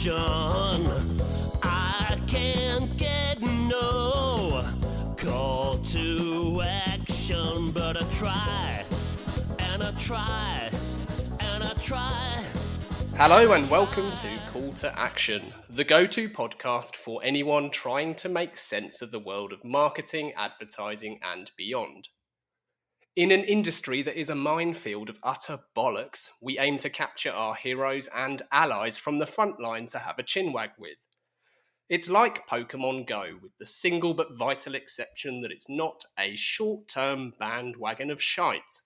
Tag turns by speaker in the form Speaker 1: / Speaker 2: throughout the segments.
Speaker 1: action. I can't get no call to action, but I try, and I try, and I try.
Speaker 2: Hello and welcome to Call to Action, the go-to podcast for anyone trying to make sense of the world of marketing, advertising and beyond. In an industry that is a minefield of utter bollocks, we aim to capture our heroes and allies from the front line to have a chinwag with. It's like Pokemon Go, with the single but vital exception that it's not a short-term bandwagon of shite.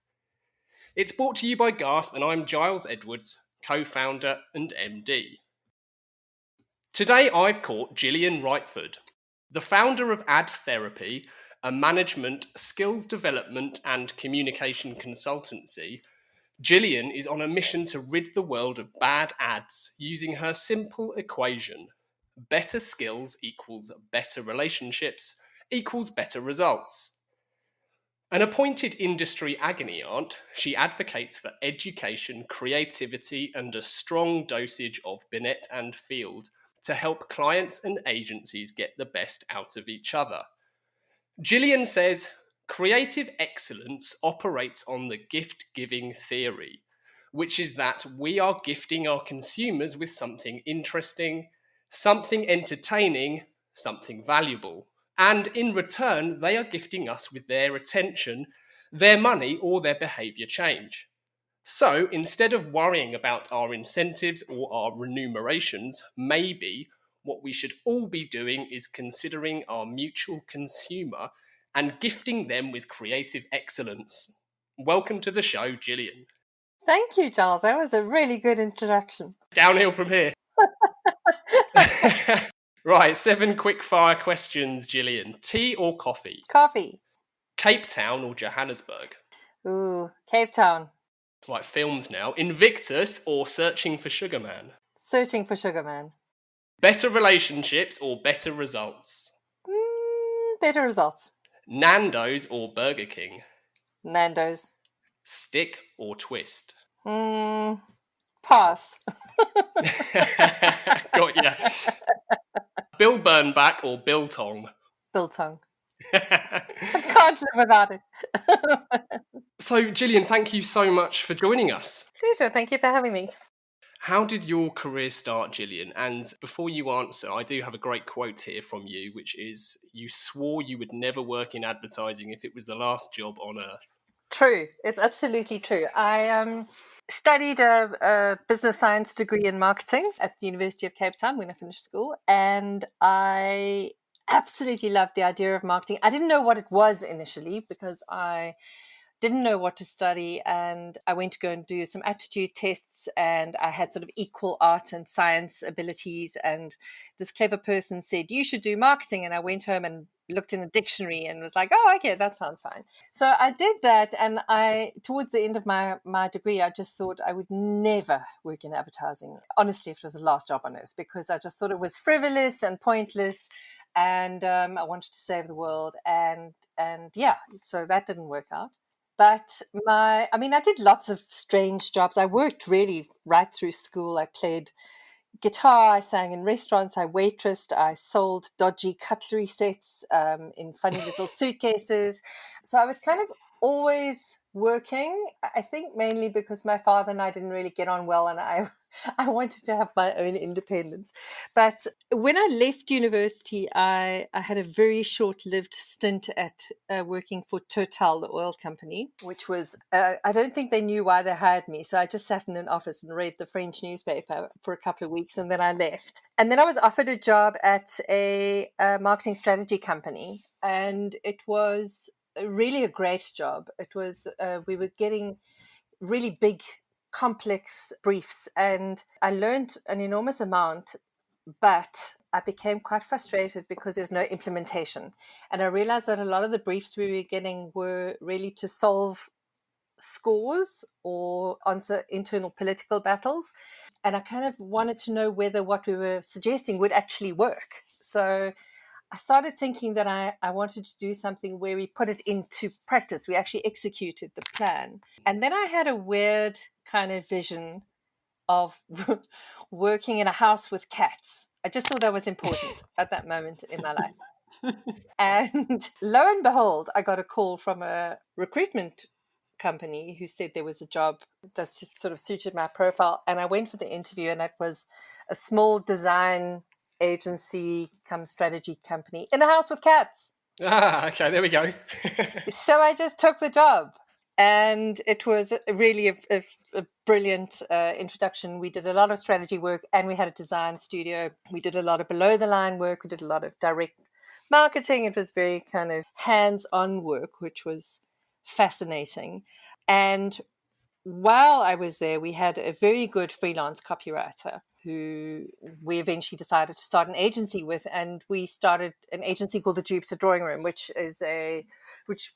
Speaker 2: It's brought to you by Gasp, and I'm Giles Edwards, co-founder and MD. Today I've caught Gillian Rightford, the founder of Adtherapy, a management, skills development and communication consultancy. Gillian is on a mission to rid the world of bad ads using her simple equation. Better skills equals better relationships equals better results. An appointed industry agony aunt, she advocates for education, creativity and a strong dosage of Binet and Field to help clients and agencies get the best out of each other. Gillian says, creative excellence operates on the gift-giving theory, which is that we are gifting our consumers with something interesting, something entertaining, something valuable. And in return, they are gifting us with their attention, their money, or their behaviour change. So instead of worrying about our incentives or our remunerations, maybe what we should all be doing is considering our mutual consumer and gifting them with creative excellence. Welcome to the show, Gillian.
Speaker 3: Thank you, Giles. That was a really good introduction.
Speaker 2: Downhill from here. Right, 7 quick-fire questions, Gillian. Tea or coffee?
Speaker 3: Coffee.
Speaker 2: Cape Town or Johannesburg?
Speaker 3: Ooh, Cape Town.
Speaker 2: Right, films now. Invictus or Searching for Sugar Man?
Speaker 3: Searching for Sugar Man.
Speaker 2: Better relationships or better results?
Speaker 3: Better results.
Speaker 2: Nando's or Burger King?
Speaker 3: Nando's.
Speaker 2: Stick or twist?
Speaker 3: Pass.
Speaker 2: Got ya. Bill Bernbach or Bill Tong?
Speaker 3: Bill Tong. I can't live without it.
Speaker 2: So, Gillian, thank you so much for joining us.
Speaker 3: Pleasure. Thank you for having me.
Speaker 2: How did your career start, Gillian? And before you answer, I do have a great quote here from you, which is, you swore you would never work in advertising if it was the last job on earth.
Speaker 3: True. It's absolutely true. I studied a business science degree in marketing at the University of Cape Town when I finished school, and I absolutely loved the idea of marketing. I didn't know what it was initially because I didn't know what to study, and I went to go and do some aptitude tests, and I had sort of equal art and science abilities, and this clever person said, you should do marketing, and I went home and looked in a dictionary and was like, oh, okay, that sounds fine. So I did that, and towards the end of my degree, I just thought I would never work in advertising, honestly, if it was the last job on earth, because I just thought it was frivolous and pointless, and I wanted to save the world, and yeah, so that didn't work out. But I did lots of strange jobs. I worked really right through school. I played guitar, I sang in restaurants, I waitressed, I sold dodgy cutlery sets in funny little suitcases. So I was kind of always working, I think mainly because my father and I didn't really get on well, and I wanted to have my own independence. But when I left university, I had a very short-lived stint at working for Total, the oil company, which was, I don't think they knew why they hired me. So I just sat in an office and read the French newspaper for a couple of weeks, and then I left. And then I was offered a job at a marketing strategy company, and it was really a great job. It was, we were getting really big, complex briefs, and I learned an enormous amount, but I became quite frustrated because there was no implementation. And I realized that a lot of the briefs we were getting were really to solve scores or answer internal political battles. And I kind of wanted to know whether what we were suggesting would actually work. So I started thinking that I wanted to do something where we put it into practice. We actually executed the plan. And then I had a weird kind of vision of working in a house with cats. I just thought that was important at that moment in my life. And lo and behold, I got a call from a recruitment company who said there was a job that sort of suited my profile. And I went for the interview, and it was a small design agency come strategy company in a house with cats.
Speaker 2: Ah, okay, there we go.
Speaker 3: So I just took the job. And it was really a brilliant introduction. We did a lot of strategy work, and we had a design studio. We did a lot of below the line work. We did a lot of direct marketing. It was very kind of hands-on work, which was fascinating. And while I was there, we had a very good freelance copywriter who we eventually decided to start an agency with, and we started an agency called the Jupiter Drawing Room, which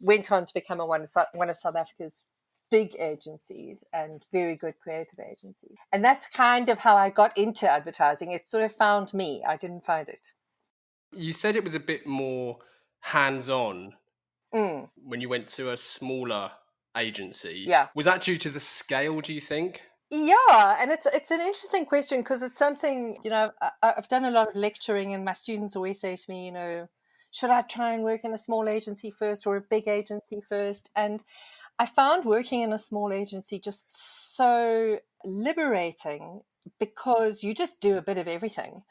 Speaker 3: went on to become one of South Africa's big agencies and very good creative agencies. And that's kind of how I got into advertising. It sort of found me. I didn't find it.
Speaker 2: You said it was a bit more hands-on when you went to a smaller agency.
Speaker 3: Yeah.
Speaker 2: Was that due to the scale, do you think?
Speaker 3: Yeah, and it's an interesting question because it's something, I've done a lot of lecturing, and my students always say to me, should I try and work in a small agency first or a big agency first? And I found working in a small agency just so liberating because you just do a bit of everything.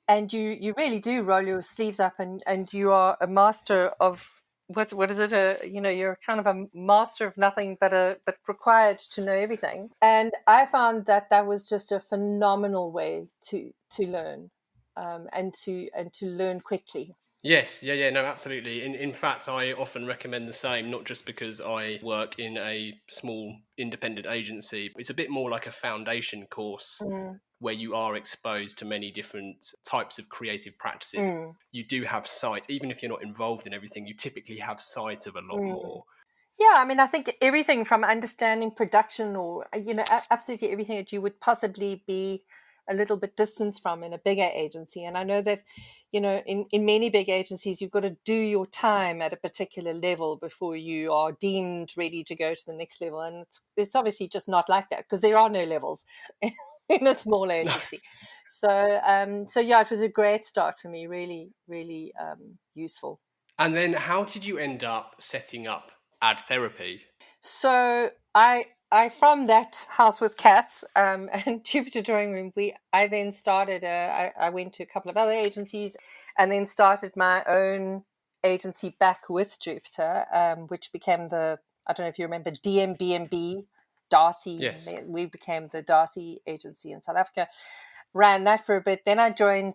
Speaker 3: And you really do roll your sleeves up, and you are a master of what is it? You're kind of a master of nothing but required to know everything. And I found that was just a phenomenal way to learn, and to learn quickly.
Speaker 2: Yes, no, absolutely. In fact, I often recommend the same, not just because I work in a small independent agency. It's a bit more like a foundation course where you are exposed to many different types of creative practices. You do have sight, even if you're not involved in everything, you typically have sight of a lot more.
Speaker 3: Yeah, I mean, I think everything from understanding production or, absolutely everything that you would possibly be a little bit distanced from in a bigger agency. And I know that, in many big agencies, you've got to do your time at a particular level before you are deemed ready to go to the next level. And it's obviously just not like that because there are no levels in a small agency. So yeah, it was a great start for me, really, really useful.
Speaker 2: And then how did you end up setting up Adtherapy?
Speaker 3: So I from that house with cats and Jupiter Drawing Room, I then started. I went to a couple of other agencies, and then started my own agency back with Jupiter, which became I don't know if you remember DMB&B, Darcy.
Speaker 2: Yes.
Speaker 3: We became the Darcy agency in South Africa. Ran that for a bit. Then I joined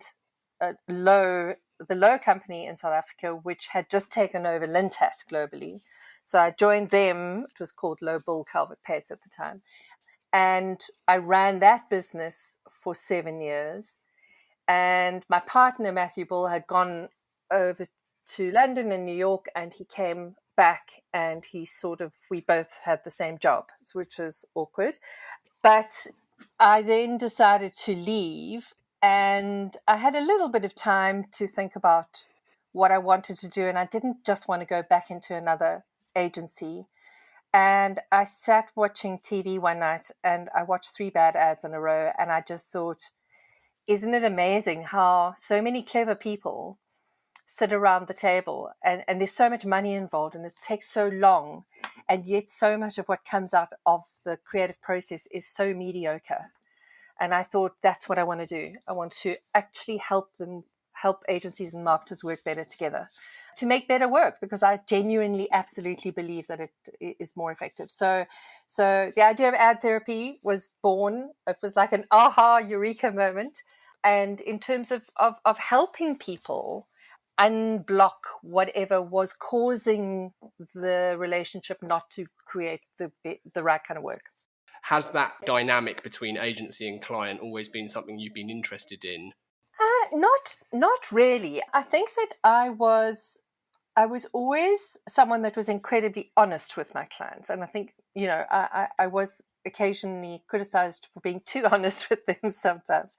Speaker 3: Lowe, the Lowe company in South Africa, which had just taken over Lintas globally. So I joined them. It was called Lowe Bull Calvert Pace at the time. And I ran that business for 7 years. And my partner, Matthew Bull, had gone over to London and New York, and he came back, and we both had the same job, which was awkward. But I then decided to leave, and I had a little bit of time to think about what I wanted to do. And I didn't just want to go back into another agency. And I sat watching TV one night, and I watched 3 bad ads in a row, and I just thought, isn't it amazing how so many clever people sit around the table, and there's so much money involved, and it takes so long, and yet so much of what comes out of the creative process is so mediocre. And I thought, that's what I want to do. I want to actually help agencies and marketers work better together to make better work, because I genuinely, absolutely believe that it is more effective. So the idea of Adtherapy was born. It was like an aha, eureka moment. And in terms of helping people unblock whatever was causing the relationship not to create the right kind of work.
Speaker 2: Has that dynamic between agency and client always been something you've been interested in?
Speaker 3: Not really. I think that I was always someone that was incredibly honest with my clients, and I think I was occasionally criticized for being too honest with them sometimes,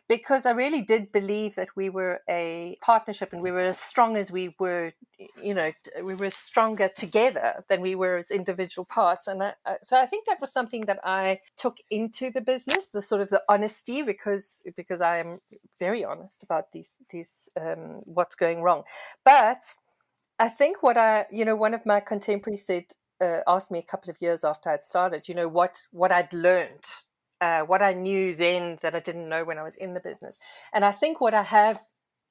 Speaker 3: because I really did believe that we were a partnership and we were as strong as we were, we were stronger together than we were as individual parts. And so I think that was something that I took into the business, the sort of the honesty, because I am very honest about these what's going wrong. But I think one of my contemporaries said, asked me a couple of years after I'd started, what I'd learned, what I knew then that I didn't know when I was in the business. And I think what I have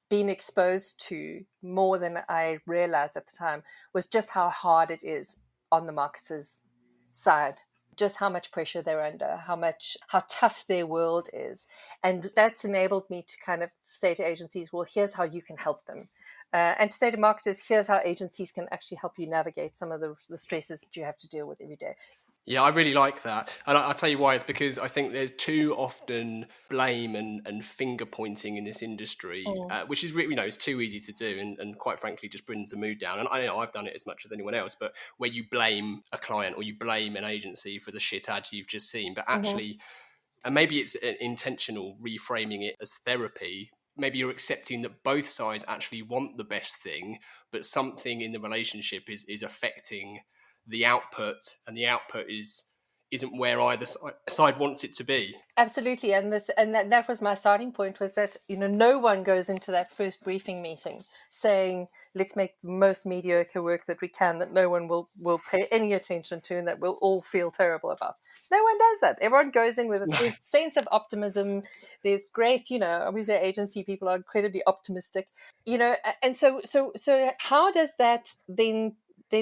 Speaker 3: been exposed to more than I realized at the time was just how hard it is on the marketers' side, just how much pressure they're under, how tough their world is. And that's enabled me to kind of say to agencies, well, here's how you can help them. And to say to marketers, here's how agencies can actually help you navigate some of the stresses that you have to deal with every day.
Speaker 2: Yeah, I really like that. And I'll tell you why. It's because I think there's too often blame and finger pointing in this industry, which is really, it's too easy to do and quite frankly just brings the mood down. And I know I've done it as much as anyone else, but where you blame a client or you blame an agency for the shit ad you've just seen, but actually, and maybe it's intentional reframing it as therapy. Maybe you're accepting that both sides actually want the best thing, but something in the relationship is affecting the output, and the output isn't where either side wants it to be.
Speaker 3: Absolutely, and that was my starting point, was that no one goes into that first briefing meeting saying let's make the most mediocre work that we can, that no one will pay any attention to, and that we'll all feel terrible about. No one does that. Everyone goes in with a sense of optimism. There's great, obviously agency people are incredibly optimistic, and so how does that then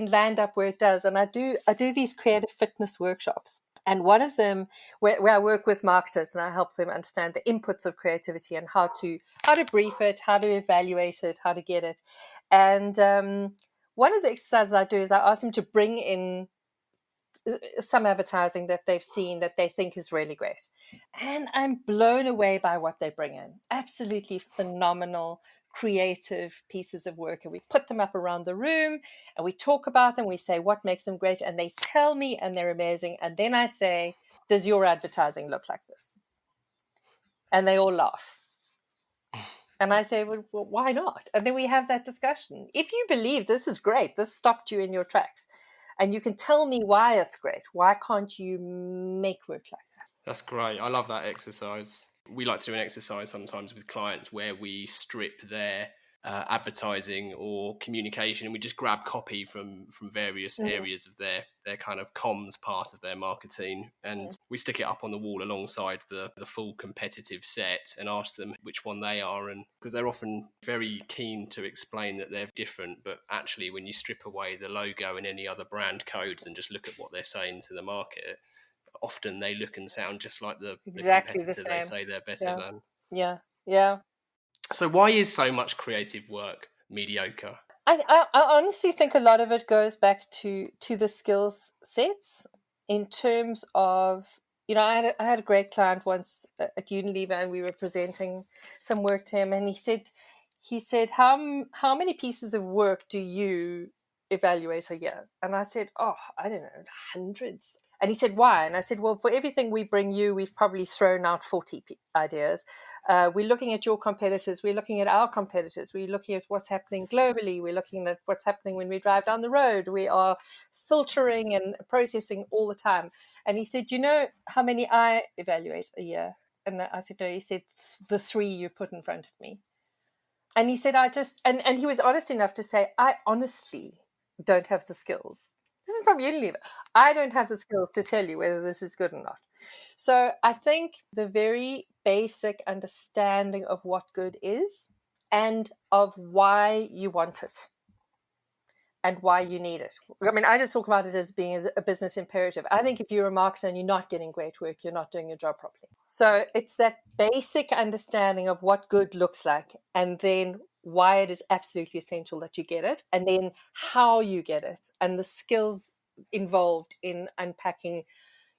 Speaker 3: land up where it does? And I do these creative fitness workshops. And one of them where I work with marketers and I help them understand the inputs of creativity and how to brief it, how to evaluate it, how to get it. And one of the exercises I do is I ask them to bring in some advertising that they've seen that they think is really great. And I'm blown away by what they bring in. Absolutely phenomenal, creative pieces of work, and we put them up around the room and we talk about them. We say what makes them great, and they tell me, and they're amazing. And then I say, does your advertising look like this? And they all laugh. And I say, well, why not? And then we have that discussion. If you believe this is great, this stopped you in your tracks, and you can tell me why it's great, why can't you make work like that?
Speaker 2: That's great. I love that exercise. We like to do an exercise sometimes with clients where we strip their advertising or communication, and we just grab copy from various areas of their kind of comms part of their marketing, and we stick it up on the wall alongside the full competitive set and ask them which one they are. And because they're often very keen to explain that they're different, but actually when you strip away the logo and any other brand codes and just look at what they're saying to the market, often they look and sound just like the competitor they say they're better than.
Speaker 3: Yeah.
Speaker 2: So why is so much creative work mediocre?
Speaker 3: I honestly think a lot of it goes back to the skills sets in terms of, I had a great client once at Unilever, and we were presenting some work to him, and he said, how many pieces of work do you evaluate a year? And I said, I don't know, hundreds. And he said, why? And I said, well, for everything we bring you, we've probably thrown out 40 ideas. We're looking at your competitors. We're looking at our competitors. We're looking at what's happening globally. We're looking at what's happening when we drive down the road. We are filtering and processing all the time. And he said, do you know how many I evaluate a year? And I said, no. He said, the 3 you put in front of me. And he said, and he was honest enough to say, I honestly don't have the skills. This is from Unilever. I don't have the skills to tell you whether this is good or not. So I think the very basic understanding of what good is and of why you want it and why you need it. I mean, I just talk about it as being a business imperative. I think if you're a marketer and you're not getting great work, you're not doing your job properly. So it's that basic understanding of what good looks like, and then why it is absolutely essential that you get it, and then how you get it, and the skills involved in unpacking,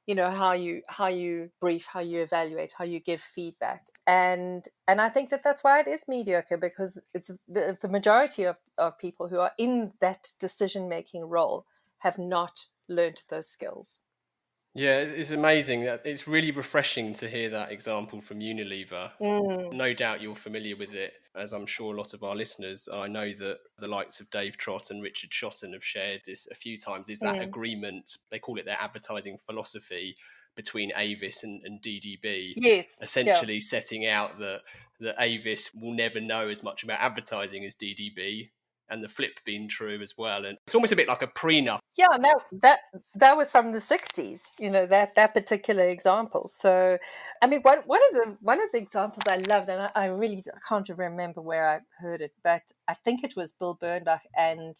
Speaker 3: how you brief, how you evaluate, how you give feedback. And I think that's why it is mediocre, because it's the majority of people who are in that decision-making role have not learned those skills.
Speaker 2: Yeah, it's amazing. It's really refreshing to hear that example from Unilever.
Speaker 3: Mm,
Speaker 2: No doubt you're familiar with it, as I'm sure a lot of our listeners. I know that the likes of Dave Trott and Richard Shotton have shared this a few times. Is that
Speaker 3: mm.
Speaker 2: agreement? They call it their advertising philosophy between Avis and DDB,
Speaker 3: Yes, yeah.
Speaker 2: essentially setting out that Avis will never know as much about advertising as DDB, and the flip being true as well. And it's almost a bit like a prenup.
Speaker 3: Yeah, no, that was from the '60s, that particular example. So, I mean, one of the examples I loved, and I really can't remember where I heard it, but I think it was Bill Bernbach and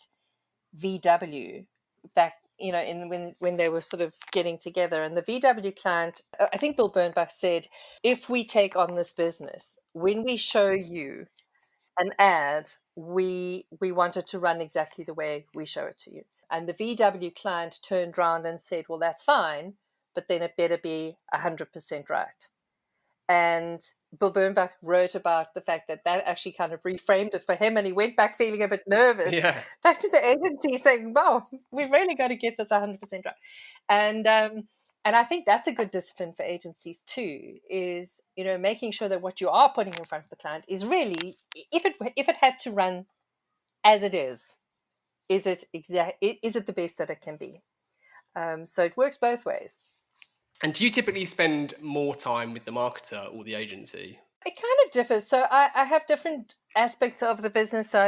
Speaker 3: VW back, in when they were sort of getting together, and the VW client, I think Bill Bernbach said, if we take on this business, when we show you an ad, we want it to run exactly the way we show it to you. And the VW client turned around and said, well, that's fine, but then it better be 100% right. And Bill Bernbach wrote about the fact that actually kind of reframed it for him, and he went back feeling a bit nervous
Speaker 2: Yeah.
Speaker 3: back to the agency saying, well, we've really got to get this 100% right. And I think that's a good discipline for agencies too, is, making sure that what you are putting in front of the client is really, if it had to run as it is it the best that it can be? So it works both ways.
Speaker 2: And do you typically spend more time with the marketer or the agency?
Speaker 3: It kind of differs. So I have different aspects of the business. So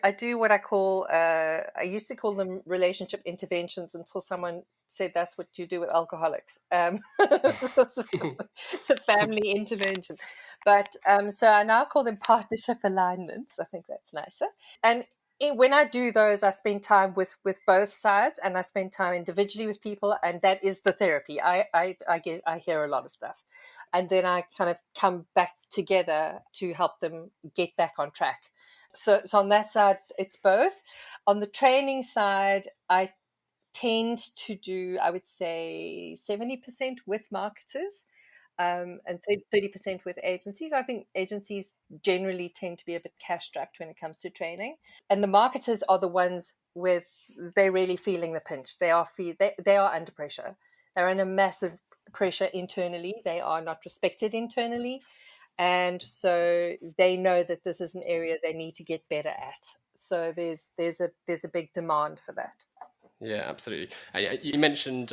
Speaker 3: I do what I call, I used to call them relationship interventions until someone said that's what you do with alcoholics. The family intervention. But so I now call them partnership alignments. I think that's nicer. And when I do those, I spend time with both sides, and I spend time individually with people, and that is the therapy. I hear a lot of stuff, and then I kind of come back together to help them get back on track. So on that side, it's both. On the training side, I tend to do, I would say, 70% with marketers, and 30% with agencies. I think agencies generally tend to be a bit cash strapped when it comes to training. And the marketers are the ones with, they're really feeling the pinch. They are under pressure. They're under massive pressure internally. They are not respected internally. And so they know that this is an area they need to get better at. So there's a big demand for that.
Speaker 2: Yeah, absolutely. And you mentioned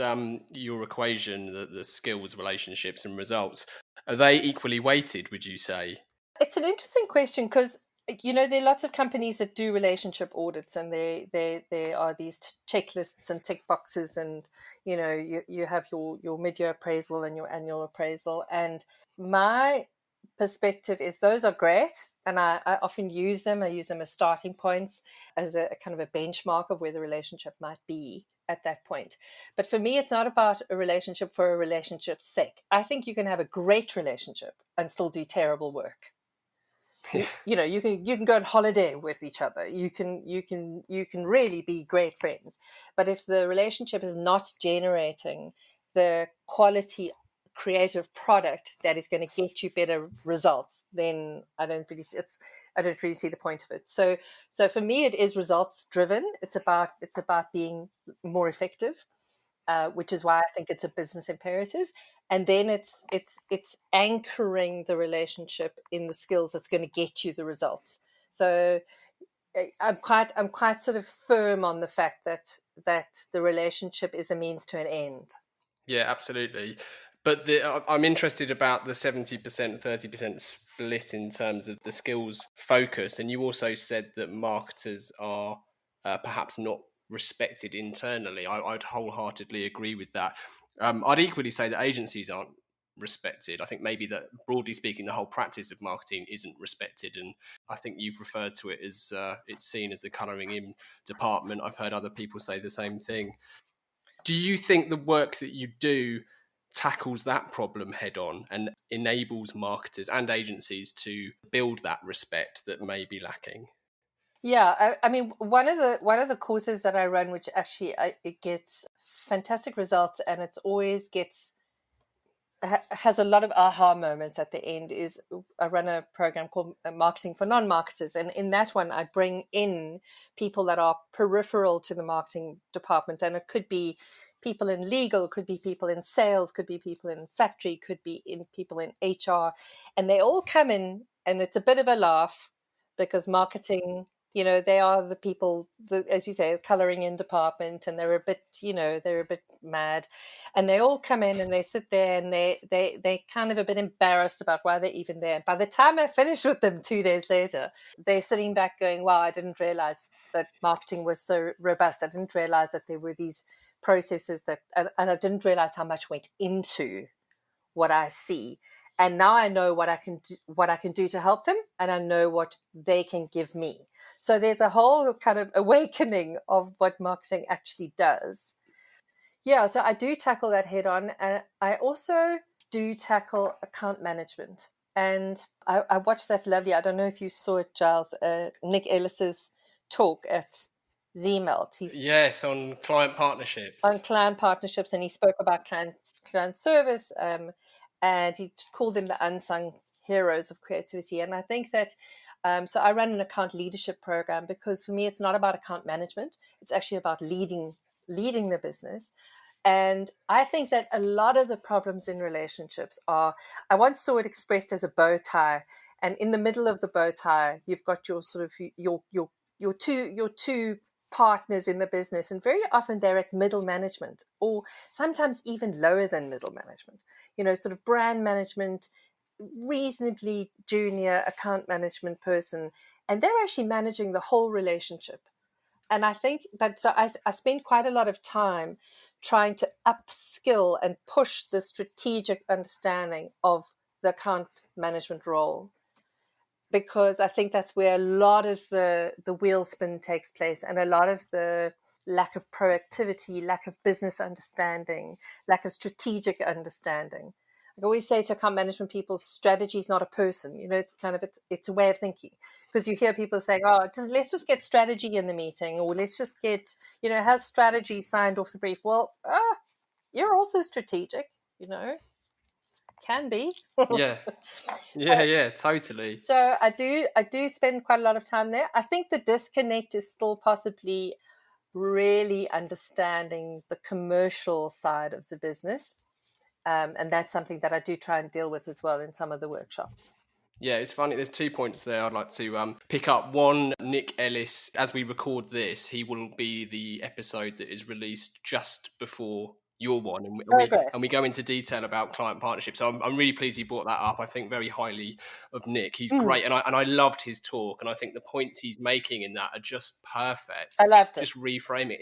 Speaker 2: your equation, the skills, relationships, and results. Are they equally weighted, would you say?
Speaker 3: It's an interesting question because, there are lots of companies that do relationship audits, and there are these checklists and tick boxes, and, you have your mid-year appraisal and your annual appraisal. And my perspective is those are great, and I often use them. I use them as starting points, as a kind of a benchmark of where the relationship might be at that point. But for me, it's not about a relationship for a relationship's sake. I think you can have a great relationship and still do terrible work. You can go on holiday with each other. You can really be great friends. But if the relationship is not generating the quality creative product that is going to get you better results, then I don't really see the point of it. So for me, it is results driven. It's about being more effective, which is why I think it's a business imperative. And then it's anchoring the relationship in the skills that's going to get you the results. So I'm quite sort of firm on the fact that the relationship is a means to an end.
Speaker 2: Yeah, absolutely. But I'm interested about the 70%, 30% split in terms of the skills focus. And you also said that marketers are perhaps not respected internally. I'd wholeheartedly agree with that. I'd equally say that agencies aren't respected. I think maybe that, broadly speaking, the whole practice of marketing isn't respected. And I think you've referred to it as it's seen as the colouring in department. I've heard other people say the same thing. Do you think the work that you do tackles that problem head on and enables marketers and agencies to build that respect that may be lacking?
Speaker 3: Yeah, I mean, one of the courses that I run, which actually it gets fantastic results, and it's always gets has a lot of aha moments at the end is I run a program called Marketing for Non-Marketers. And in that one, I bring in people that are peripheral to the marketing department. And it could be people in legal, could be people in sales, could be people in factory, could be people in HR. And they all come in, and it's a bit of a laugh because marketing, they are the people, as you say, coloring in department, and they're a bit mad, and they all come in and they sit there and they kind of a bit embarrassed about why they're even there. And by the time I finish with them 2 days later, they're sitting back going, wow, I didn't realize that marketing was so robust. I didn't realize that there were these processes and I didn't realize how much went into what I see. And now I know what I can do to help them, and I know what they can give me. So there's a whole kind of awakening of what marketing actually does. Yeah, so I do tackle that head on. And I also do tackle account management. And I watched that lovely, I don't know if you saw it, Giles, Nick Ellis's talk at Z-Melt.
Speaker 2: Yes, on client partnerships.
Speaker 3: On client partnerships, and he spoke about client service, and he called them the unsung heroes of creativity. And I think that, so I run an account leadership program because for me, it's not about account management. It's actually about leading the business. And I think that a lot of the problems in relationships are, I once saw it expressed as a bow tie. And in the middle of the bow tie, you've got your sort of your two partners in the business, and very often they're at middle management, or sometimes even lower than middle management, sort of brand management, reasonably junior account management person, and they're actually managing the whole relationship. And I think that, so I spend quite a lot of time trying to upskill and push the strategic understanding of the account management role, because I think that's where a lot of the wheel spin takes place, and a lot of the lack of proactivity, lack of business understanding, lack of strategic understanding. I always say to account management people, strategy is not a person. It's kind of, it's a way of thinking, because you hear people saying, oh, let's just get strategy in the meeting, or let's just get, has strategy signed off the brief? Well, you're also strategic, can be.
Speaker 2: Yeah, totally.
Speaker 3: So I do spend quite a lot of time there. I think the disconnect is still possibly really understanding the commercial side of the business. And that's something that I do try and deal with as well in some of the workshops.
Speaker 2: Yeah, it's funny. There's 2 points there I'd like to pick up. One, Nick Ellis, as we record this, he will be the episode that is released just before your one, and we go into detail about client partnerships. So I'm really pleased you brought that up. I think very highly of Nick. He's great, and I loved his talk, and I think the points he's making in that are just perfect.
Speaker 3: I loved it.
Speaker 2: Just reframe it.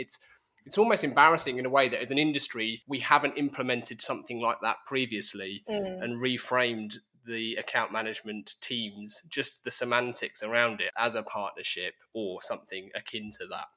Speaker 2: It's almost embarrassing in a way that as an industry, we haven't implemented something like that previously and reframed the account management teams, just the semantics around it as a partnership or something akin to that.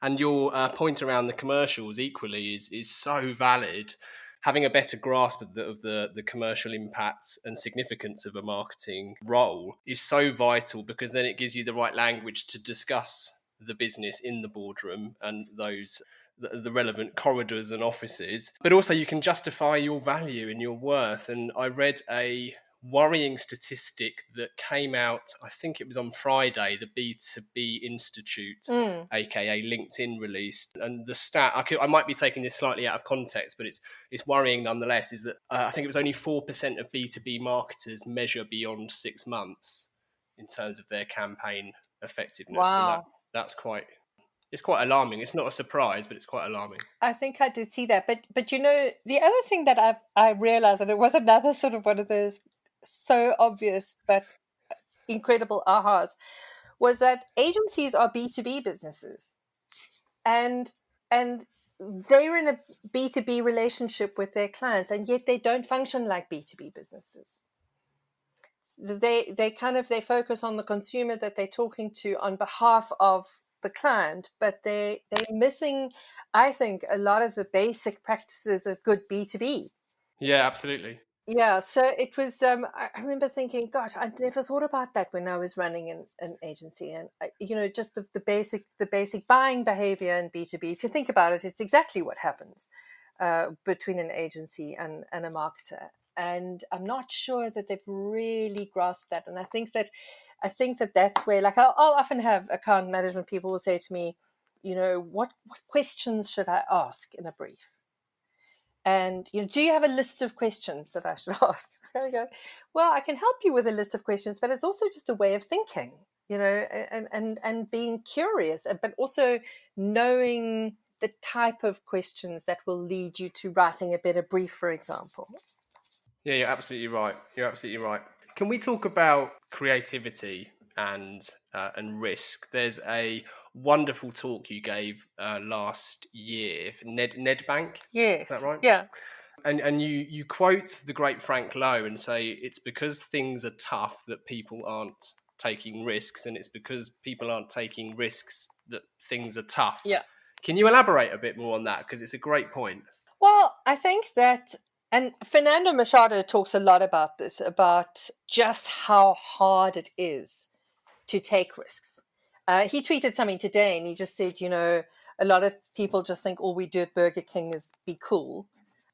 Speaker 2: And your point around the commercials equally is so valid. Having a better grasp of the commercial impact and significance of a marketing role is so vital, because then it gives you the right language to discuss the business in the boardroom and the relevant corridors and offices. But also you can justify your value and your worth. And I read a worrying statistic that came out, I think it was on Friday, the B2B Institute, aka LinkedIn, released. And the stat, I might be taking this slightly out of context, but it's worrying nonetheless, is that I think it was only 4% of B2B marketers measure beyond 6 months in terms of their campaign effectiveness.
Speaker 3: Wow.
Speaker 2: And that's it's quite alarming. It's not a surprise, but it's quite alarming.
Speaker 3: I think I did see that. But the other thing that I realized, and it was another sort of one of those so obvious but incredible ahas, was that agencies are B2B businesses. And they're in a B2B relationship with their clients, and yet they don't function like B2B businesses. They focus on the consumer that they're talking to on behalf of the client, but they're missing, I think, a lot of the basic practices of good B2B.
Speaker 2: Yeah, absolutely.
Speaker 3: Yeah, so it was, I remember thinking, gosh, I never thought about that when I was running an agency. And, just the basic buying behavior in B2B, if you think about it, it's exactly what happens between an agency and a marketer. And I'm not sure that they've really grasped that. And I think that that's where, like, I'll often have account management people will say to me, what questions should I ask in a brief? And, do you have a list of questions that I should ask? I go, well, I can help you with a list of questions, but it's also just a way of thinking, and being curious, but also knowing the type of questions that will lead you to writing a better brief, for example.
Speaker 2: Yeah, you're absolutely right. Can we talk about creativity and risk? There's a wonderful talk you gave last year for Nedbank.
Speaker 3: Yes.
Speaker 2: Is that right?
Speaker 3: Yeah.
Speaker 2: And you quote the great Frank Lowe and say it's because things are tough that people aren't taking risks, and it's because people aren't taking risks that things are tough.
Speaker 3: Yeah.
Speaker 2: Can you elaborate a bit more on that? Because it's a great point.
Speaker 3: Well, I think that, and Fernando Machado talks a lot about this, about just how hard it is to take risks. He tweeted something today and he just said, a lot of people just think all we do at Burger King is be cool,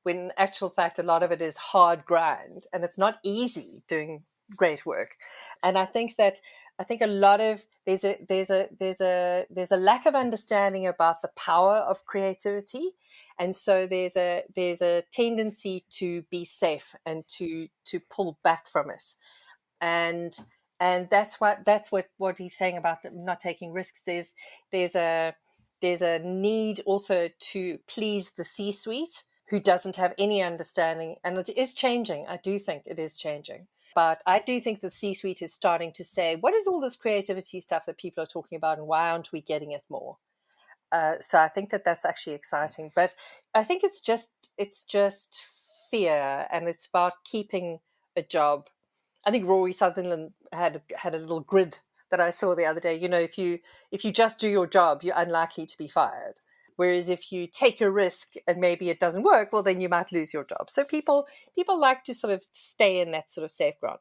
Speaker 3: when in actual fact, a lot of it is hard grind and it's not easy doing great work. And I think a lot of there's a lack of understanding about the power of creativity, and so there's a tendency to be safe and to pull back from it, and that's what he's saying about not taking risks. There's a need also to please the C-suite, who doesn't have any understanding, and it is changing. I do think it is changing. But I do think the C-suite is starting to say, what is all this creativity stuff that people are talking about, and why aren't we getting it more? So I think that's actually exciting. But I think it's just fear, and it's about keeping a job. I think Rory Sutherland had a little grid that I saw the other day. If you just do your job, you're unlikely to be fired. Whereas if you take a risk and maybe it doesn't work, well, then you might lose your job. So people like to sort of stay in that sort of safe ground.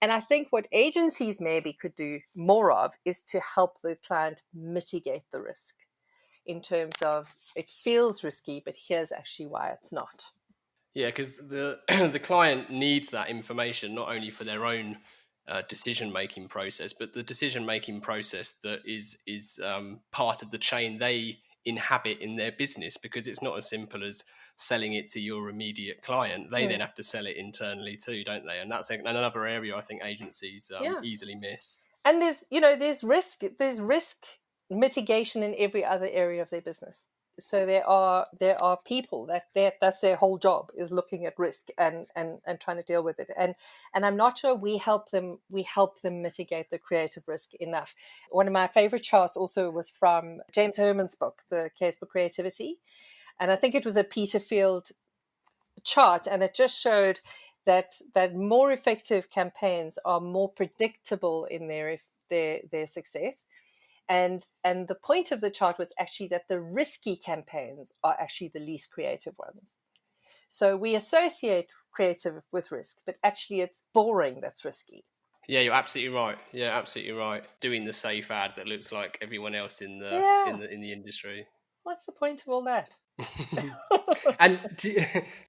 Speaker 3: And I think what agencies maybe could do more of is to help the client mitigate the risk, in terms of, it feels risky, but here's actually why it's not.
Speaker 2: Yeah, because the client needs that information not only for their own decision-making process, but the decision-making process that is part of the chain they inhabit in their business, because it's not as simple as selling it to your immediate client. They then have to sell it internally too, don't they? And that's another area I think agencies easily miss.
Speaker 3: And there's risk mitigation in every other area of their business. So there are people that's their whole job, is looking at risk and trying to deal with it. And I'm not sure we help them mitigate the creative risk enough. One of my favorite charts also was from James Herman's book, The Case for Creativity. And I think it was a Peter Field chart, and it just showed that more effective campaigns are more predictable in their success. And the point of the chart was actually that the risky campaigns are actually the least creative ones. So we associate creative with risk, but actually it's boring that's risky.
Speaker 2: Yeah, you're absolutely right. Doing the safe ad that looks like everyone else in the industry.
Speaker 3: What's the point of all that?
Speaker 2: And do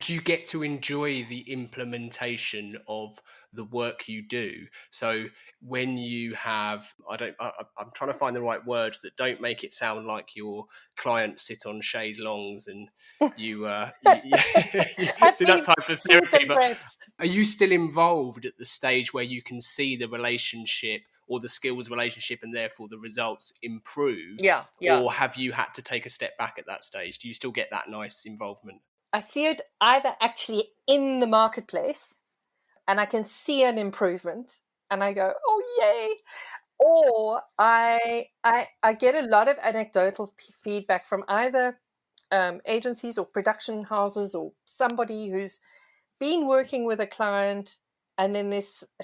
Speaker 2: you get to enjoy the implementation of the work you do? So when you have, I'm trying to find the right words that don't make it sound like your clients sit on chaise longues and you do that type of therapy. But are you still involved at the stage where you can see the relationship or the skills relationship and therefore the results improve?
Speaker 3: Yeah.
Speaker 2: Or have you had to take a step back at that stage? Do you still get that nice involvement?
Speaker 3: I see it either actually in the marketplace and I can see an improvement and I go, oh, yay. Or I get a lot of anecdotal feedback from either agencies or production houses or somebody who's been working with a client, and then a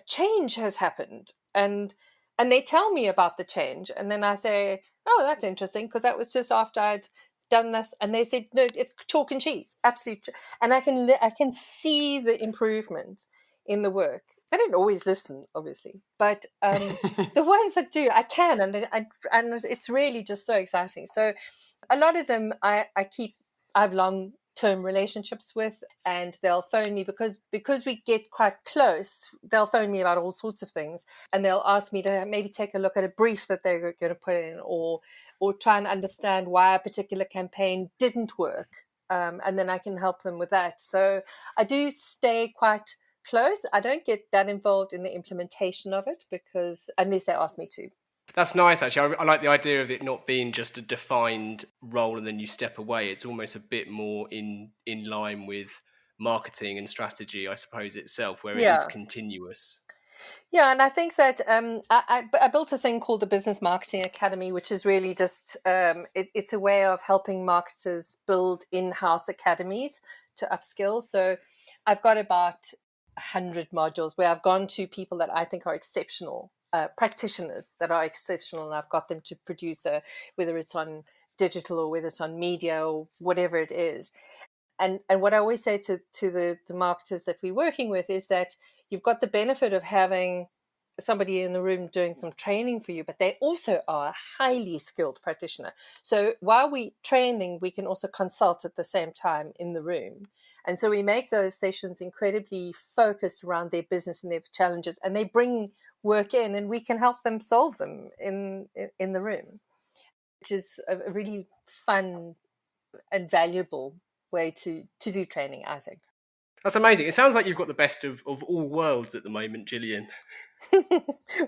Speaker 3: change has happened, and they tell me about the change, and then I say, oh, that's interesting, because that was just after I'd done this, and they said, no, it's chalk and cheese, absolutely, and I can see the improvement in the work. I don't always listen, obviously, but the ones that do, I can, and it's really just so exciting. So a lot of them I've long term relationships with, and they'll phone me because we get quite close. They'll phone me about all sorts of things, and they'll ask me to maybe take a look at a brief that they're going to put in, or try and understand why a particular campaign didn't work, and then I can help them with that. So I do stay quite close. I don't get that involved in the implementation of it, because unless they ask me to.
Speaker 2: That's nice, actually. I like the idea of it not being just a defined role and then you step away. It's almost a bit more in line with marketing and strategy, I suppose, itself, where it is continuous.
Speaker 3: Yeah, and I think that I built a thing called the Business Marketing Academy, which is really just it's a way of helping marketers build in-house academies to upskill. So I've got about 100 modules where I've gone to people that I think are exceptional, practitioners that are exceptional, and I've got them to produce whether it's on digital or whether it's on media or whatever it is. And what I always say to the marketers that we're working with is that you've got the benefit of having somebody in the room doing some training for you, but they also are a highly skilled practitioner. So while we're training, we can also consult at the same time in the room. And so we make those sessions incredibly focused around their business and their challenges, and they bring work in and we can help them solve them in the room, which is a really fun and valuable way to do training, I think.
Speaker 2: That's amazing. It sounds like you've got the best of all worlds at the moment, Gillian.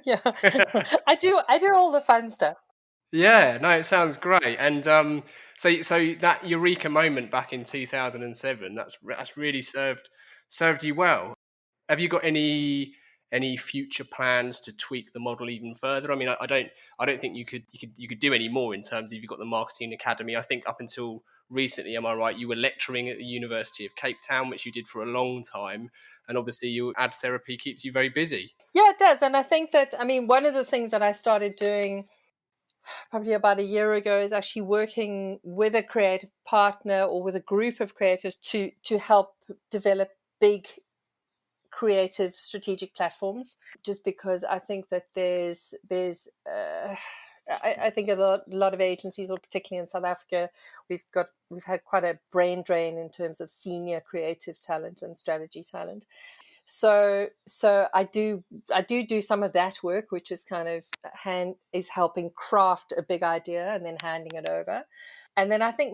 Speaker 3: Yeah, I do all the fun stuff.
Speaker 2: Yeah, no, it sounds great. And so that eureka moment back in 2007, that's really served you well. Have you got any future plans to tweak the model even further? I mean, I don't think you could do any more in terms of, you've got the marketing academy. I think up until recently, am I right, you were lecturing at the University of Cape Town, which you did for a long time, and obviously your ad therapy keeps you very busy.
Speaker 3: Yeah, it does. And I think that, I mean, one of the things that I started doing probably about a year ago is actually working with a creative partner or with a group of creatives to help develop big creative strategic platforms, just because I think that there's I think a lot of agencies, or particularly in South Africa, we've had quite a brain drain in terms of senior creative talent and strategy talent. So I do some of that work, which is kind of is helping craft a big idea and then handing it over. And then I think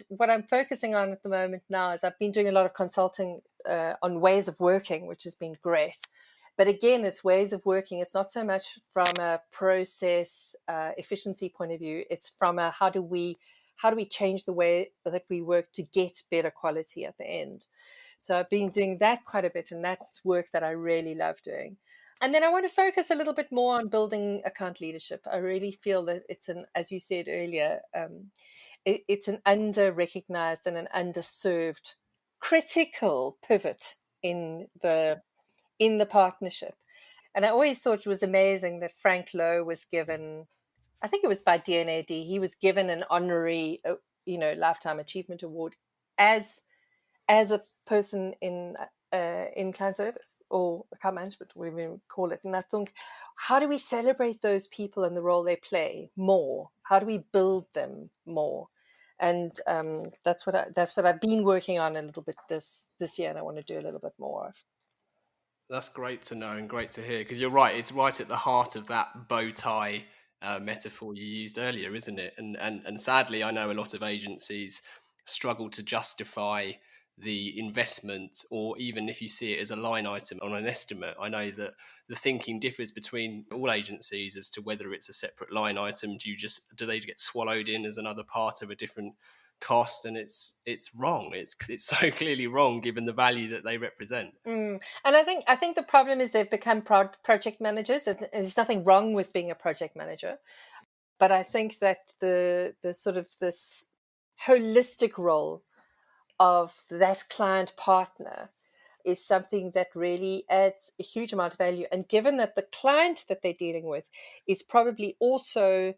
Speaker 3: what I'm focusing on at the moment now is I've been doing a lot of consulting on ways of working, which has been great. But again, it's ways of working. It's not so much from a process efficiency point of view. It's from a how do we change the way that we work to get better quality at the end. So I've been doing that quite a bit, and that's work that I really love doing. And then I want to focus a little bit more on building account leadership. I really feel that it's as you said earlier, it's an under-recognized and an underserved critical pivot in the partnership. And I always thought it was amazing that Frank Lowe was given, I think it was by DNAD, he was given an honorary, Lifetime Achievement Award as a person in client service or account management, whatever you call it. And I think, how do we celebrate those people and the role they play more? How do we build them more? And that's what I've been working on a little bit this year, and I want to do a little bit more of.
Speaker 2: That's great to know and great to hear, because you're right, it's right at the heart of that bow tie metaphor you used earlier, isn't it? And sadly, I know a lot of agencies struggle to justify the investment, or even if you see it as a line item on an estimate. I know that the thinking differs between all agencies as to whether it's a separate line item. Do they get swallowed in as another part of a different cost? And it's wrong. It's so clearly wrong given the value that they represent.
Speaker 3: And I think the problem is they've become project managers. There's nothing wrong with being a project manager, but I think that the sort of this holistic role of that client partner is something that really adds a huge amount of value. And given that the client that they're dealing with is probably also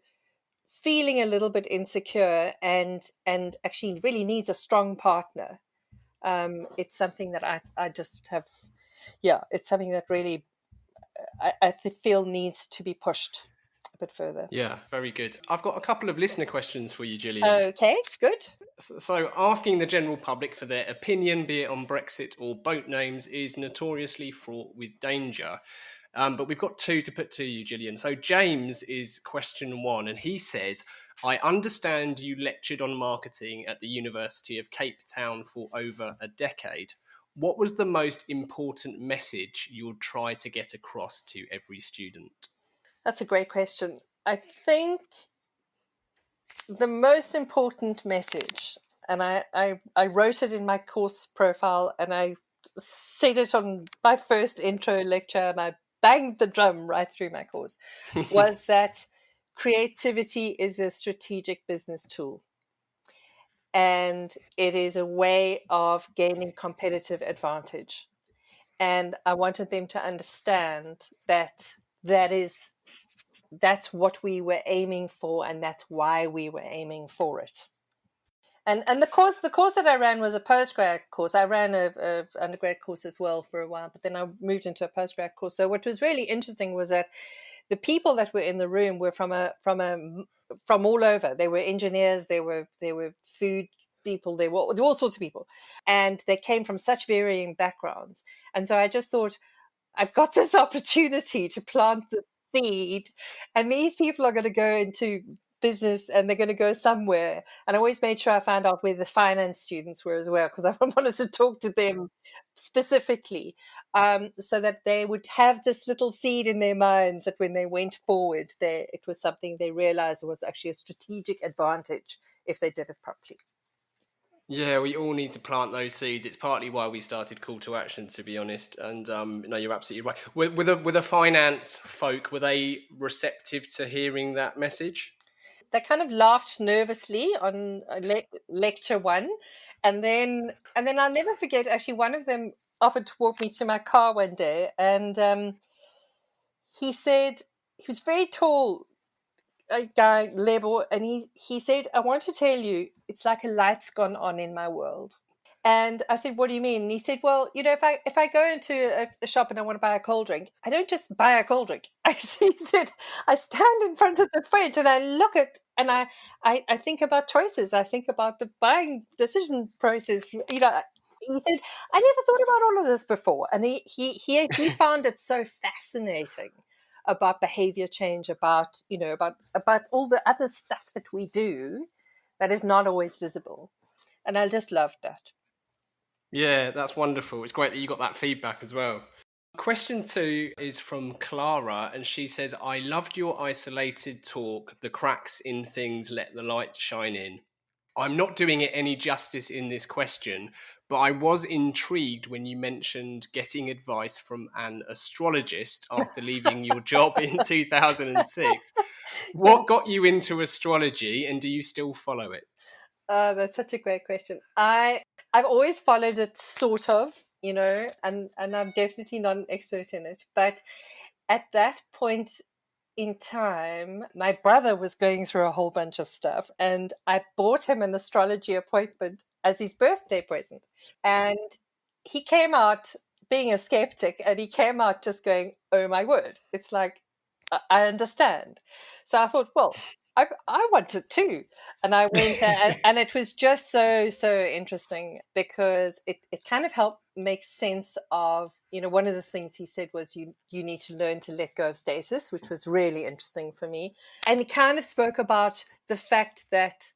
Speaker 3: feeling a little bit insecure and actually really needs a strong partner, it's something that I just have, it's something that really I feel needs to be pushed a bit further.
Speaker 2: Yeah, very good. I've got a couple of listener questions for you, Gillian.
Speaker 3: Okay, good.
Speaker 2: So asking the general public for their opinion, be it on Brexit or boat names, is notoriously fraught with danger. But we've got two to put to you, Gillian. So James is question one, and he says, I understand you lectured on marketing at the University of Cape Town for over a decade. What was the most important message you'll try to get across to every student?
Speaker 3: That's a great question. I think the most important message, and I wrote it in my course profile, and I said it on my first intro lecture, and I banged the drum right through my course, was that creativity is a strategic business tool. And it is a way of gaining competitive advantage. And I wanted them to understand that that's what we were aiming for, and that's why we were aiming for it. And the course that I ran was a postgrad course. I ran a undergrad course as well for a while, but then I moved into a postgrad course. So what was really interesting was that the people that were in the room were from all over. They were engineers, they were food people, they were all sorts of people, and they came from such varying backgrounds. And so I just thought, I've got this opportunity to plant the seed, and these people are going to go into business and they're going to go somewhere. And I always made sure I found out where the finance students were as well, because I wanted to talk to them specifically, so that they would have this little seed in their minds that when they went forward, it was something they realized was actually a strategic advantage if they did it properly.
Speaker 2: Yeah, we all need to plant those seeds. It's partly why we started Call to Action, to be honest. And no, you're absolutely right. With a finance folk, were they receptive to hearing that message?
Speaker 3: They kind of laughed nervously on lecture one, and then I'll never forget. Actually, one of them offered to walk me to my car one day, and he said, he was very tall, a guy, Lebo, and he said, I want to tell you, it's like a light's gone on in my world. And I said, what do you mean? And he said, well, if I go into a shop and I want to buy a cold drink, I don't just buy a cold drink. He said, I stand in front of the fridge and I look at, and I think about choices. I think about the buying decision process. He said, I never thought about all of this before. And he found it so fascinating about behavior change, about all the other stuff that we do that is not always visible. And I just loved that.
Speaker 2: Yeah, that's wonderful. It's great that you got that feedback as well. Question 2 is from Clara, and she says, I loved your isolated talk, The Cracks in Things Let the Light Shine In. I'm not doing it any justice in this question, but I was intrigued when you mentioned getting advice from an astrologist after leaving your job in 2006. What got you into astrology, and do you still follow it?
Speaker 3: That's such a great question. I've always followed it, sort of, and I'm definitely not an expert in it. But at that point in time, my brother was going through a whole bunch of stuff, and I bought him an astrology appointment as his birthday present. And he came out being a skeptic, and he came out just going, oh my word, it's like, I understand. So I thought, well, I want it too. And I went there, and it was just so interesting, because it kind of helped make sense of, one of the things he said was you need to learn to let go of status, which was really interesting for me. And he kind of spoke about the fact that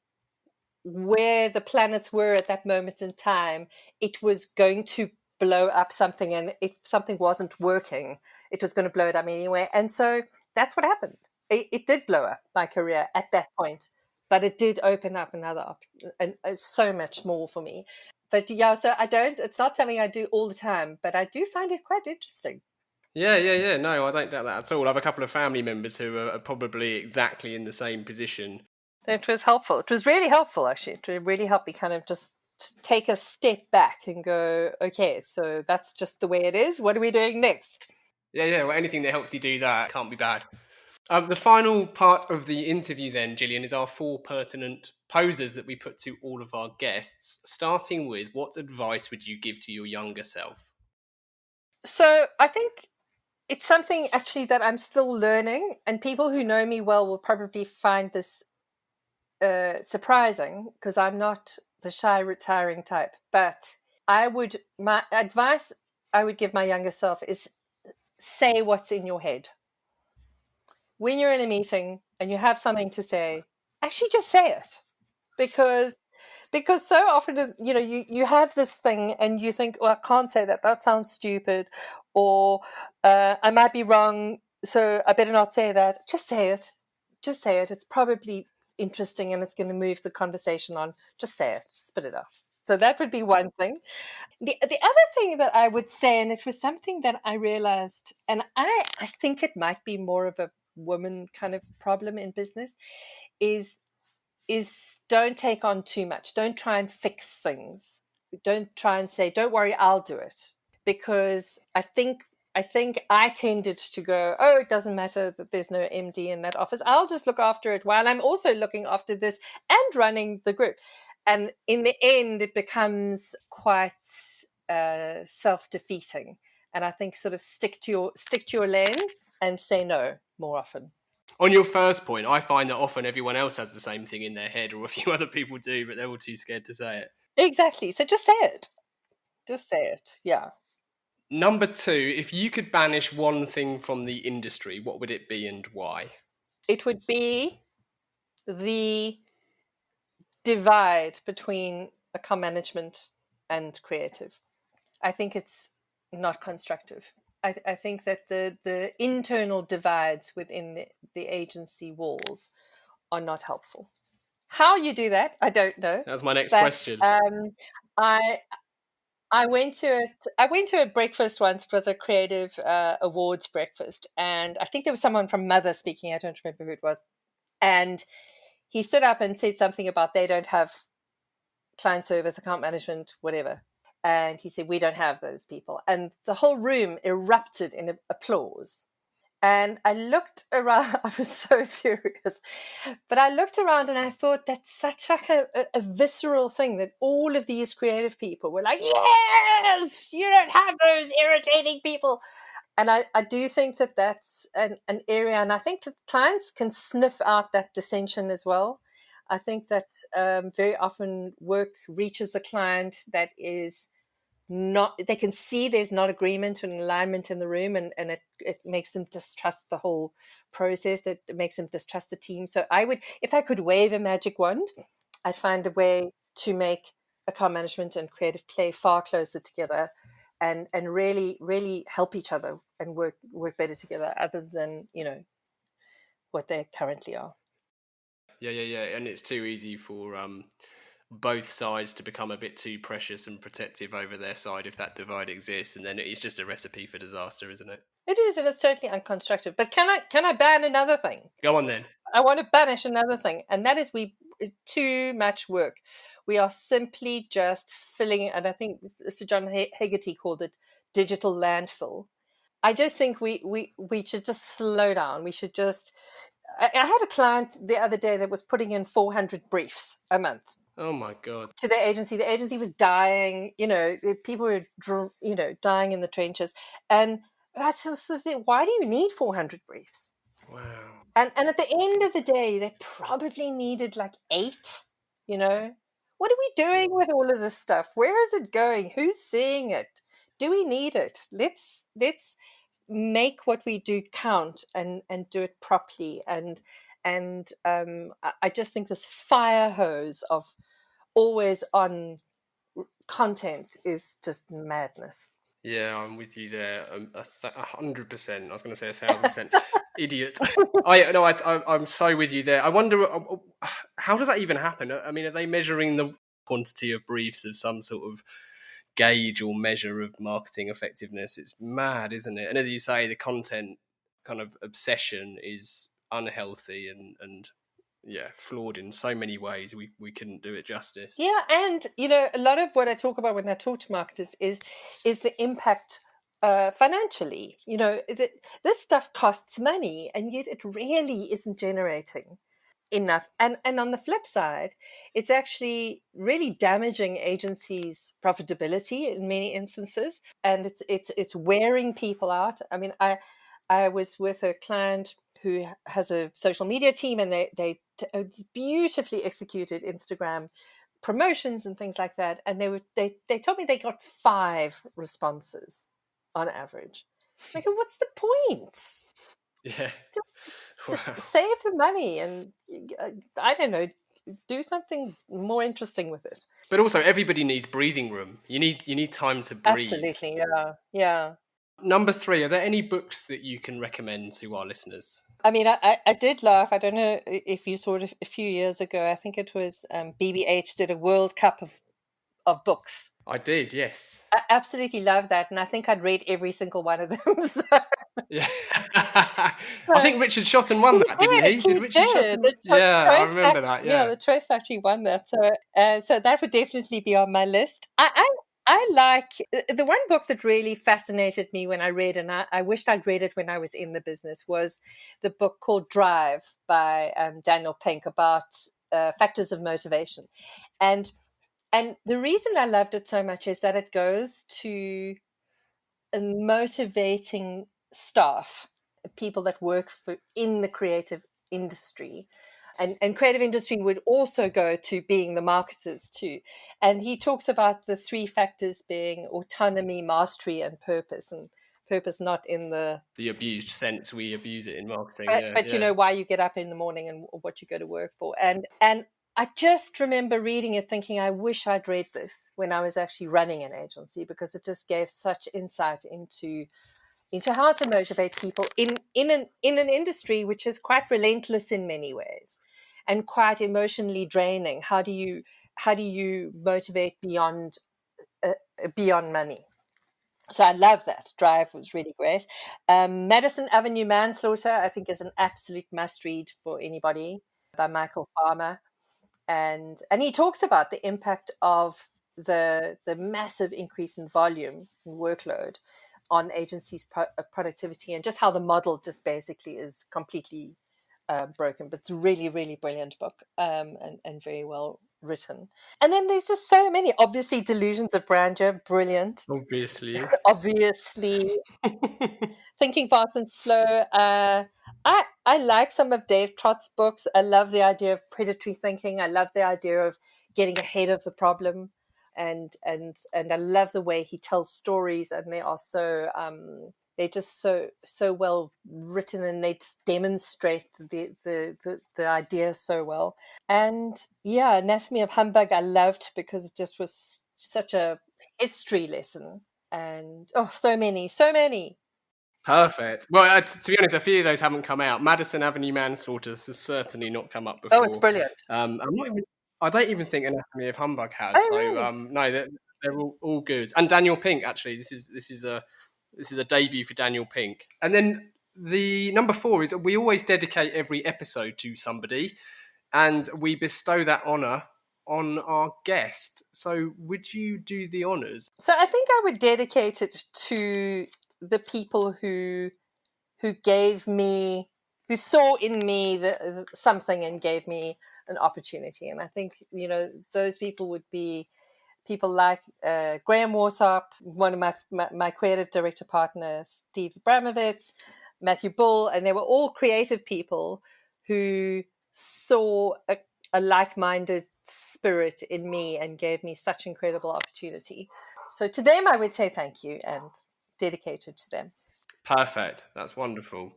Speaker 3: where the planets were at that moment in time, it was going to blow up something. And if something wasn't working, it was going to blow it up anyway. And so that's what happened. It did blow up my career at that point, but it did open up another option, and so much more for me. But yeah, so it's not something I do all the time, but I do find it quite interesting.
Speaker 2: Yeah. No, I don't doubt that at all. I have a couple of family members who are probably exactly in the same position.
Speaker 3: It was helpful. It was really helpful, actually. It really helped me kind of just take a step back and go, okay, so that's just the way it is. What are we doing next?
Speaker 2: Yeah. Well, anything that helps you do that can't be bad. The final part of the interview then, Gillian, is our 4 pertinent posers that we put to all of our guests, starting with, what advice would you give to your younger self?
Speaker 3: So I think it's something actually that I'm still learning, and people who know me well will probably find this surprising, because I'm not the shy, retiring type. But my advice I would give my younger self is say what's in your head. When you're in a meeting and you have something to say, actually just say it. Because so often, you have this thing and you think, well, I can't say that. That sounds stupid. Or I might be wrong, so I better not say that. Just say it. Just say it. It's probably interesting and it's going to move the conversation on. Just say it. Spit it out. So that would be one thing. The other thing that I would say, and it was something that I realized, and I think it might be more of a woman kind of problem in business, is don't take on too much. Don't try and fix things. Don't try and say, don't worry, I'll do it. Because I think I tended to go, oh, it doesn't matter that there's no MD in that office. I'll just look after it while I'm also looking after this and running the group. And in the end, it becomes quite self-defeating. And I think sort of stick to your lane and say no more often.
Speaker 2: On your first point, I find that often everyone else has the same thing in their head, or a few other people do, but they're all too scared to say it.
Speaker 3: Exactly. So just say it. Just say it. Yeah.
Speaker 2: Number 2, if you could banish one thing from the industry, what would it be and why?
Speaker 3: It would be the divide between account management and creative. I think it's not constructive. I think that the internal divides within the agency walls are not helpful. How you do that, I don't know.
Speaker 2: That's my next question.
Speaker 3: I went to a breakfast once. It was a creative awards breakfast, and I think there was someone from Mother speaking. I don't remember who it was, and he stood up and said something about they don't have client service, account management, whatever. And he said, we don't have those people. And the whole room erupted in applause. And I looked around, I was so furious, but I looked around and I thought that's such like a visceral thing that all of these creative people were like, yes, you don't have those irritating people. And I do think that that's an area, and I think that clients can sniff out that dissension as well. I think that very often work reaches a client that is not, they can see there's not agreement and alignment in the room, and it makes them distrust the whole process, that makes them distrust the team. So I would, if I could wave a magic wand, I'd find a way to make account management and creative play far closer together and really, really help each other and work better together, other than, what they currently are.
Speaker 2: Yeah. And it's too easy for both sides to become a bit too precious and protective over their side if that divide exists, and then it's just a recipe for disaster, isn't it?
Speaker 3: It is, and it's totally unconstructive. But can I ban another thing?
Speaker 2: Go on then.
Speaker 3: I want to banish another thing, and that is too much work. We are simply just filling, and I think Sir John Hegarty called it digital landfill. I just think we should just slow down. We should just. I had a client the other day that was putting in 400 briefs a month.
Speaker 2: Oh my God.
Speaker 3: To the agency. The agency was dying, people were, dying in the trenches. And I sort of think, why do you need 400 briefs?
Speaker 2: Wow.
Speaker 3: And at the end of the day, they probably needed like 8, What are we doing with all of this stuff? Where is it going? Who's seeing it? Do we need it? Let's make what we do count and do it properly. And I just think this fire hose of always on content is just madness.
Speaker 2: Yeah, I'm with you there. 100%. I was going to say 1,000%. Idiot. I'm so with you there. I wonder, how does that even happen? I mean, are they measuring the quantity of briefs of some sort of gauge or measure of marketing effectiveness? It's mad, isn't it? And as you say, the content kind of obsession is unhealthy and flawed in so many ways. We couldn't do it justice.
Speaker 3: Yeah, and a lot of what I talk about when I talk to marketers is the impact financially. This stuff costs money, and yet it really isn't generating enough. And on the flip side, it's actually really damaging agencies' profitability in many instances, and it's wearing people out. I mean, I was with a client who has a social media team, and they beautifully executed Instagram promotions and things like that. And they told me they got 5 responses on average. Like, what's the point?
Speaker 2: Yeah.
Speaker 3: Just
Speaker 2: Wow.
Speaker 3: save the money and, I don't know, do something more interesting with it.
Speaker 2: But also, everybody needs breathing room. You need time to breathe.
Speaker 3: Absolutely, yeah.
Speaker 2: Number 3, are there any books that you can recommend to our listeners?
Speaker 3: I mean, I did laugh. I don't know if you saw it a few years ago. I think it was BBH did a World Cup of books.
Speaker 2: I did, yes.
Speaker 3: I absolutely love that, and I think I'd read every single one of them. So.
Speaker 2: Yeah. I think Richard Shotton won that, didn't he? Did Richard Shotton? Yeah, I remember that. Yeah,
Speaker 3: the Choice Factory won that. So that would definitely be on my list. I like the one book that really fascinated me when I read, and I wished I'd read it when I was in the business, was the book called Drive by Daniel Pink about factors of motivation. And the reason I loved it so much is that it goes to motivating staff, people that work in the creative industry. And creative industry would also go to being the marketers too. And he talks about the 3 factors being autonomy, mastery, and purpose. And purpose not in the
Speaker 2: abused sense we abuse it in marketing.
Speaker 3: But you know, why you get up in the morning and what you go to work for. And I just remember reading it thinking, I wish I'd read this when I was actually running an agency, because it just gave such insight into how to motivate people in an industry which is quite relentless in many ways and quite emotionally draining. How do you motivate beyond money? So I love that. Drive was really great. Madison Avenue Manslaughter, I think, is an absolute must read for anybody, by Michael Farmer. And he talks about the impact of the massive increase in volume and workload on agencies' productivity, and just how the model just basically is completely broken. But it's a really, really brilliant book, and very well written. And then there's just so many. Obviously, Delusions of Grandeur, brilliant.
Speaker 2: Obviously.
Speaker 3: Thinking Fast and Slow. I like some of Dave Trott's books. I love the idea of predatory thinking. I love the idea of getting ahead of the problem. And I love the way he tells stories, and they are so they're just so well written, and they just demonstrate the idea so well. And yeah, Anatomy of Humbug I loved, because it just was such a history lesson. And so many.
Speaker 2: Perfect. Well, to be honest, a few of those haven't come out. Madison Avenue Manslaughter has certainly not come up before.
Speaker 3: Oh, it's brilliant.
Speaker 2: I don't even think Anatomy of Humbug has.
Speaker 3: Oh, really?
Speaker 2: No, they're all good. And Daniel Pink, actually, this is a debut for Daniel Pink. And then the number 4 is we always dedicate every episode to somebody, and we bestow that honour on our guest. So would you do the honours?
Speaker 3: So I think I would dedicate it to the people who saw in me something and gave me an opportunity. And I think, those people would be people like Graham Warsop, one of my creative director partners, Steve Abramovitz, Matthew Bull, and they were all creative people who saw a like-minded spirit in me and gave me such incredible opportunity. So to them, I would say thank you and dedicated to them.
Speaker 2: Perfect. That's wonderful.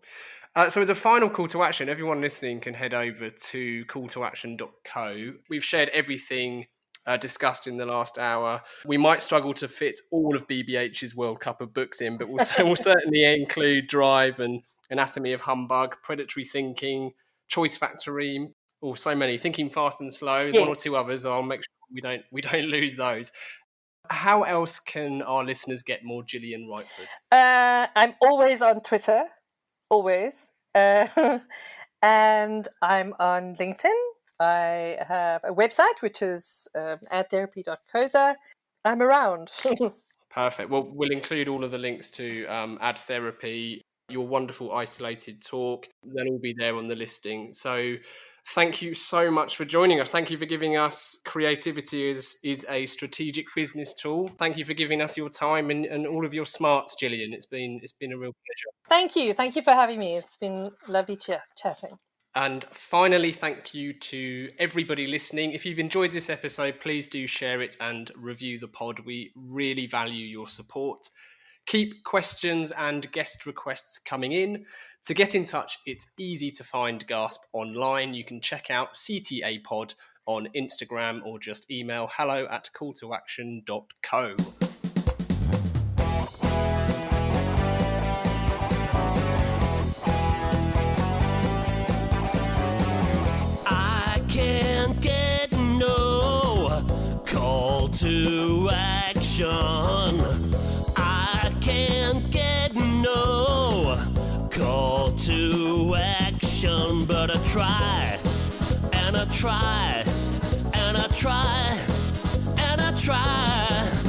Speaker 2: So as a final call to action, everyone listening can head over to calltoaction.co. We've shared everything discussed in the last hour. We might struggle to fit all of BBH's World Cup of books in, but we'll certainly include Drive and Anatomy of Humbug, Predatory Thinking, Choice Factory, so many. Thinking Fast and Slow, yes. 1 or 2 others. I'll make sure we don't lose those. How else can our listeners get more Gillian Rightford?
Speaker 3: I'm always on Twitter, always. And I'm on LinkedIn. I have a website, which is adtherapy.coza. I'm around.
Speaker 2: Perfect. Well, we'll include all of the links to Adtherapy, your wonderful isolated talk. They'll all be there on the listing. So thank you so much for joining us. Thank you for giving us creativity is a strategic business tool. Thank you for giving us your time and all of your smarts, Gillian. It's been a real pleasure.
Speaker 3: Thank you. Thank you for having me. It's been lovely chatting.
Speaker 2: And finally, thank you to everybody listening. If you've enjoyed this episode, please do share it and review the pod. We really value your support. Keep questions and guest requests coming in. To get in touch, it's easy to find Gasp online. You can check out CTA Pod on Instagram or just email hello@calltoaction.co.
Speaker 1: I can't get no call to action. I can't get no call to action, but I try, and I try, and I try, and I try.